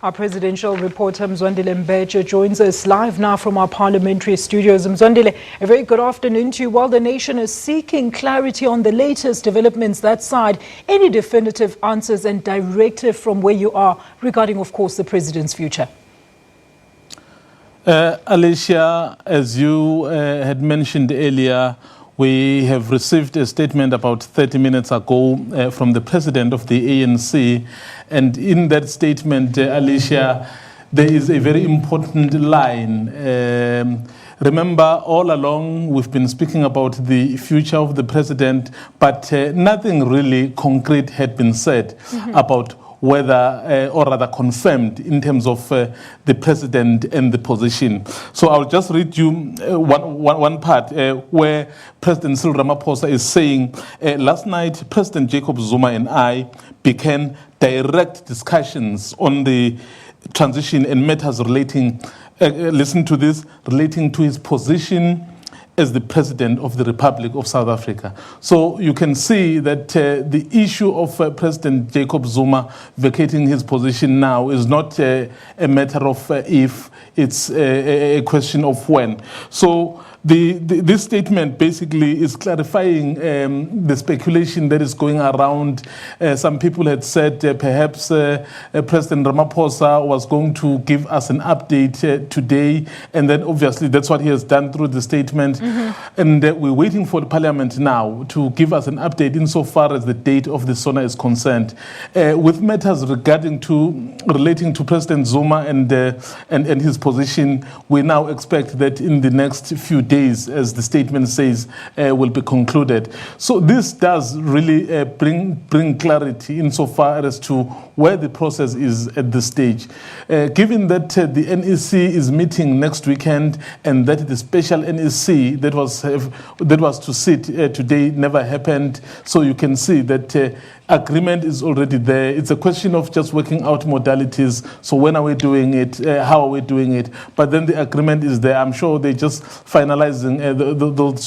Our presidential reporter Mzwandile Mbeje joins us live now from our parliamentary studios. Mzwandile, a very good afternoon to you. While the nation is seeking clarity on the latest developments that side, any definitive answers and directive from where you are regarding, of course, the president's future? Alicia, as you had mentioned earlier, we have received a statement about 30 minutes ago from the president of the ANC. And in that statement, Alicia, there is a very important line. Remember, all along, we've been speaking about the future of the president, but nothing really concrete had been said about whether, or rather confirmed in terms of the president and the position. So I'll just read you one part where President Cyril Ramaphosa is saying, last night, President Jacob Zuma and I began direct discussions on the transition and matters relating, listen to this, relating to his position as the President of the Republic of South Africa. So you can see that the issue of President Jacob Zuma vacating his position now is not a matter of if, it's a question of when. So this statement basically is clarifying the speculation that is going around. Some people had said perhaps President Ramaphosa was going to give us an update today, and then obviously that's what he has done through the statement. And we're waiting for the parliament now to give us an update insofar as the date of the SONA is concerned. With matters relating to President Zuma and his position, we now expect that in the next few days, as the statement says, will be concluded. So this does really bring clarity insofar as to where the process is at this stage. Given that the NEC is meeting next weekend and that the special NEC that was to sit today never happened, so you can see that agreement is already there. It's a question of just working out modalities. So when are we doing it? How are we doing it? But then the agreement is there. I'm sure they're just finalizing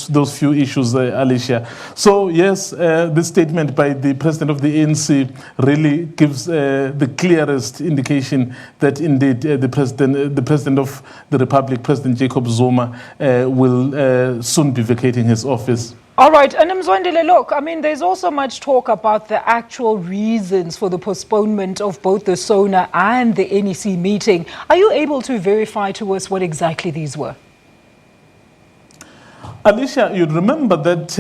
those few issues, Alicia. So yes, this statement by the president of the ANC really gives the clearest indication that indeed the president of the Republic, President Jacob Zuma, will soon be vacating his office. All right, and Mzwandile, look, I mean, there's also much talk about the actual reasons for the postponement of both the SONA and the NEC meeting. Are you able to verify to us what exactly these were? Alicia, you'd remember that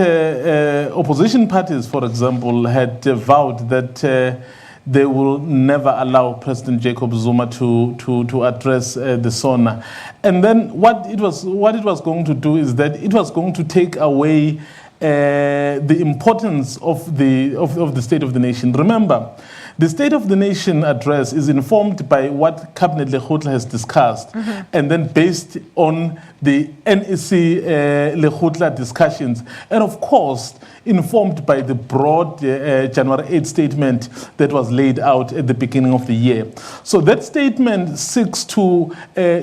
opposition parties, for example, had vowed that they will never allow President Jacob Zuma to address the SONA. And then what it was going to do is that it was going to take away the importance of the State of the Nation. Remember, the State of the Nation address is informed by what Cabinet Lekgotla has discussed, and then based on the NEC Lekgotla discussions, and of course informed by the broad January 8 statement that was laid out at the beginning of the year. So that statement seeks to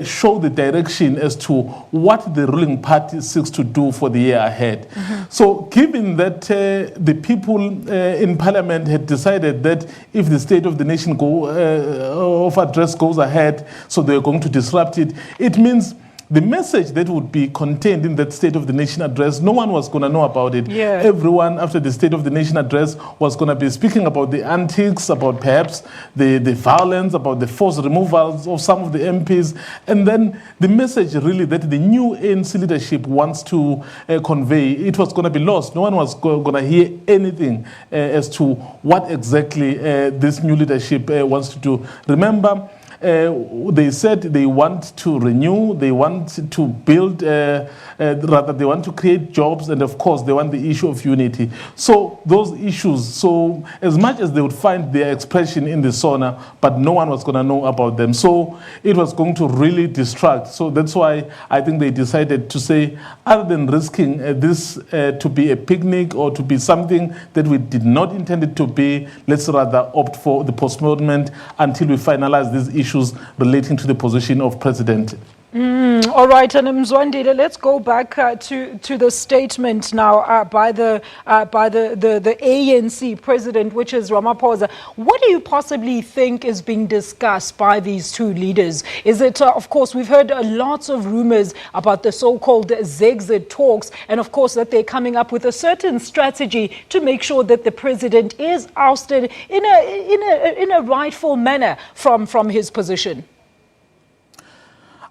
show the direction as to what the ruling party seeks to do for the year ahead. So given that the people in Parliament had decided that if the State of the Nation of address goes ahead, so they're going to disrupt it, it means the message that would be contained in that State of the Nation address, no one was going to know about it. Yeah. Everyone after the State of the Nation address was going to be speaking about the antics, about perhaps the violence, about the forced removals of some of the MPs. And then the message really that the new ANC leadership wants to convey, it was going to be lost. No one was going to hear anything as to what exactly this new leadership wants to do. Remember, they said they want to renew, they want to build, rather they want to create jobs, and of course they want the issue of unity. So those issues, so as much as they would find their expression in the SONA, but no one was going to know about them. So it was going to really distract. So that's why I think they decided to say, other than risking this to be a picnic or to be something that we did not intend it to be, let's rather opt for the postponement until we finalize these issues relating to the position of president. All right, and Mzwandile, let's go back to the statement now by the ANC President, which is Ramaphosa. What do you possibly think is being discussed by these two leaders? Is it, of course, we've heard lots of rumors about the so-called Zexit talks, and of course that they're coming up with a certain strategy to make sure that the president is ousted in a rightful manner from his position.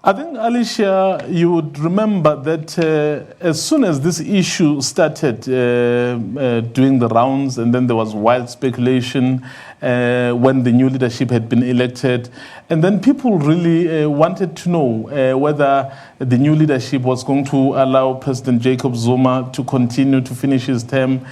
I think, Alicia, you would remember that as soon as this issue started doing the rounds, and then there was wild speculation when the new leadership had been elected, and then people really wanted to know whether the new leadership was going to allow President Jacob Zuma to continue to finish his term.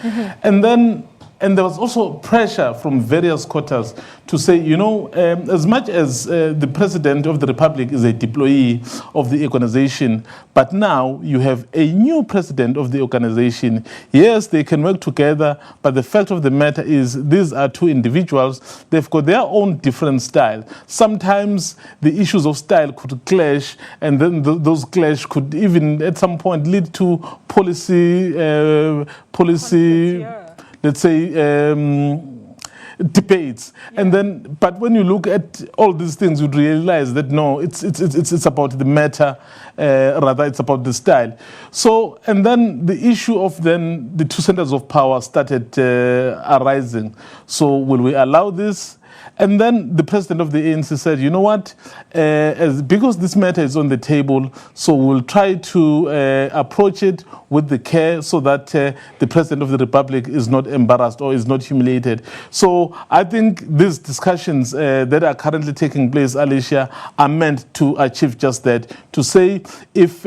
And there was also pressure from various quarters to say, you know, as much as the president of the republic is a deployee of the organization, but now you have a new president of the organization. Yes, they can work together, but the fact of the matter is these are two individuals. They've got their own different style. Sometimes the issues of style could clash, and then those clash could even at some point lead to policy, let's say, debates. Yeah. And then, but when you look at all these things, you'd realize that no, it's about the matter, rather it's about the style. So, and then the issue of then the two centers of power started arising. So will we allow this? And then the president of the ANC said, you know what, because this matter is on the table, so we'll try to approach it with the care so that the president of the republic is not embarrassed or is not humiliated. So I think these discussions that are currently taking place, Alicia, are meant to achieve just that, to say if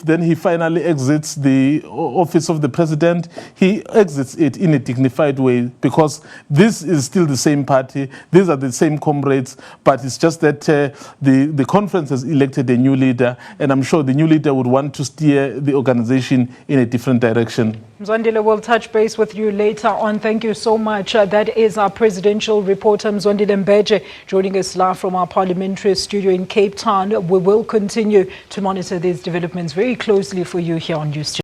then he finally exits the office of the president, he exits it in a dignified way, because this is still the same party, these are the same comrades, but it's just that the conference has elected a new leader, and I'm sure the new leader would want to steer the organization in a different direction. Mzwandile, we'll touch base with you later on. Thank you so much. That is our presidential reporter, Mzwandile Mbeje, joining us live from our parliamentary studio in Cape Town. We will continue to monitor these developments very closely for you here on News Channel.